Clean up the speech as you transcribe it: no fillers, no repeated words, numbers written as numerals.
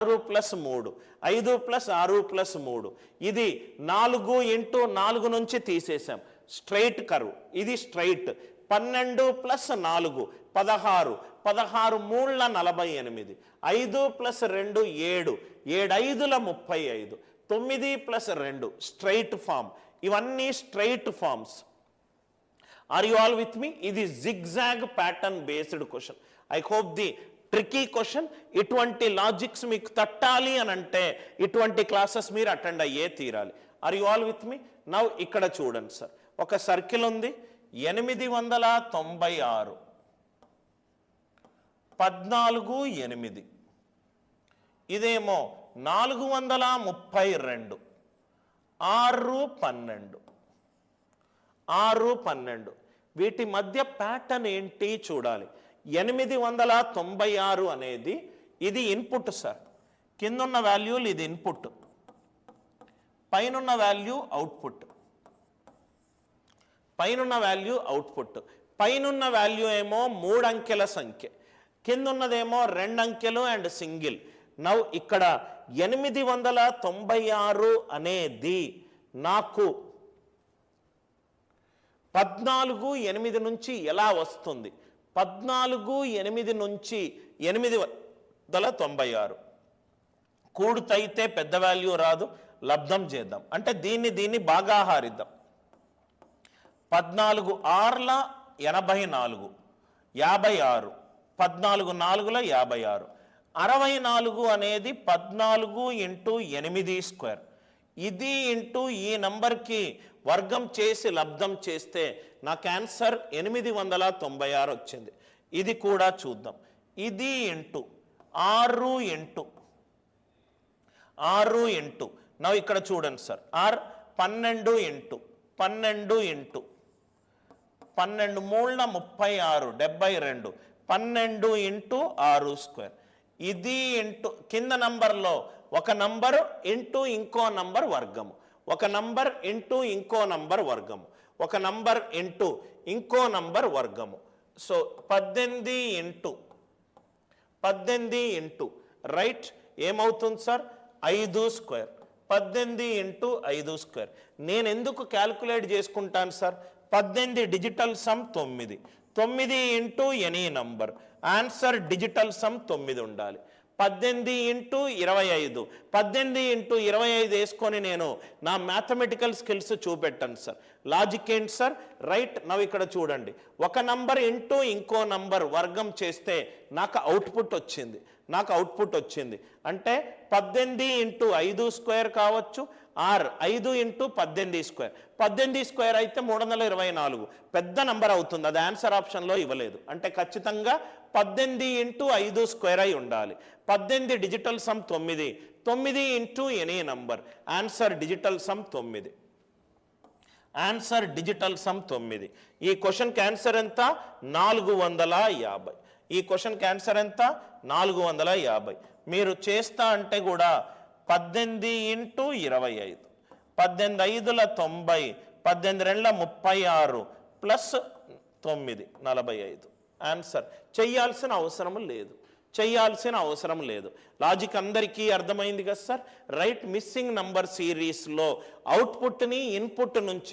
6 plus 3 5 plus 6 plus 3 ఇది 4 into 4 నుంచి తీసేసాం స్ట్రైట్ కర్వ్ ఇది స్ట్రైట్ 12 ప్లస్ 4 16 16 మూళ్ళ 48 5 ప్లస్ 2 7 7 ఐదుల 35 9 ప్లస్ 2 స్ట్రైట్ ఫామ్ ఇవన్నీ straight forms are you all with me ఇది zigzag pattern based question I hope the tricky question ఇటువంటి logics మీకు తట్టాలి అని అంటే ఇటువంటి క్లాసెస్ మీరు అటెండ్ అయ్యే తీరాలి are you all with me now ఇక్కడ చూడండి సార్ ఒక సర్కిల్ ఉంది 896 14 8 ఇదేమో 432 6 12 6 12 వీటి మధ్య ప్యాటర్న్ ఏంటి చూడాలి 896 అనేది ఇది ఇన్పుట్ సార్ కిందున్న వాల్యూలు ఇది ఇన్పుట్ పైనున్న వాల్యూ అవుట్పుట్ పైనున్న వాల్యూ అవుట్పుట్ పైనున్న వాల్యూ ఏమో 3 అంకెల సంఖ్య కిందున్నదేమో 2 అంకెలు అండ్ సింగిల్ నౌ ఇక్కడ 896 అనేది నాకు 14 8 నుంచి ఎలా వస్తుంది 14 8 నుంచి 896 కూడితైతే పెద్ద వాల్యూ రాదు లబ్ధం చేద్దాం అంటే దీన్ని బాగా హారిద్దాం 14 6ల 84 56 14 4ల 56 64 అనేది 14 ఇంటూ 8 స్క్వేర్ ఇది ఇంటూ ఈ నంబర్కి వర్గం చేసి లబ్ధం చేస్తే నాకు ఆన్సర్ 896 వచ్చింది ఇది కూడా చూద్దాం ఇది ఇంటూ 6 ఇంటూ నా ఇక్కడ చూడండి సార్ 12 ఇంటూ 12 మూళ్ళ 36 72 12 ఇంటూ 6 స్క్వేర్ ఇది ఇంటూ కింద నంబర్లో ఒక నంబర్ ఇంటూ ఇంకో నంబర్ వర్గము ఒక నంబర్ ఇంటూ ఇంకో నంబర్ వర్గము ఒక నంబర్ ఇంటూ ఇంకో నంబర్ వర్గము సో 18 ఇంటూ రైట్ ఏమవుతుంది సార్ 5 స్క్వేర్ 18 ఇంటూ 5 స్క్వేర్ నేను ఎందుకు క్యాల్కులేట్ చేసుకుంటాను sir 18 digital sum 9 into any number answer digital sum 9 ఉండాలి 18 ఇంటూ 25 18 ఇంటూ 25 వేసుకొని నేను నా మ్యాథమెటికల్ స్కిల్స్ చూపెట్టాను సార్ లాజిక్ ఏంటి సార్ రైట్ నవ్వు ఇక్కడ చూడండి ఒక నంబర్ ఇంటూ ఇంకో నంబర్ వర్గం చేస్తే నాకు అవుట్పుట్ వచ్చింది అంటే 18 ఇంటూ 5 స్క్వేర్ కావచ్చు ఆర్ 5 ఇంటూ 18 స్క్వేర్ 18 స్క్వేర్ అయితే 324 పెద్ద నంబర్ అవుతుంది అది ఆన్సర్ ఆప్షన్లో ఇవ్వలేదు అంటే ఖచ్చితంగా 18 ఇంటూ 5 స్క్వేర్ అయి ఉండాలి 18 digital sum 9 into any number answer digital sum 9 answer digital sum 9 ఈ క్వశ్చన్కి ఆన్సర్ ఎంత 450 ఈ క్వశ్చన్కి ఆన్సర్ ఎంత 450 మీరు చేస్తా అంటే కూడా 18 ఇంటూ 25 18 5ల 90 18 2ల 36 ప్లస్ 9 45 ఆన్సర్ చేయాల్సిన అవసరం లేదు లాజిక్ అందరికీ అర్థమైంది కదా సార్ రైట్ మిస్సింగ్ నంబర్ సిరీస్లో అవుట్పుట్ని ఇన్పుట్ నుంచి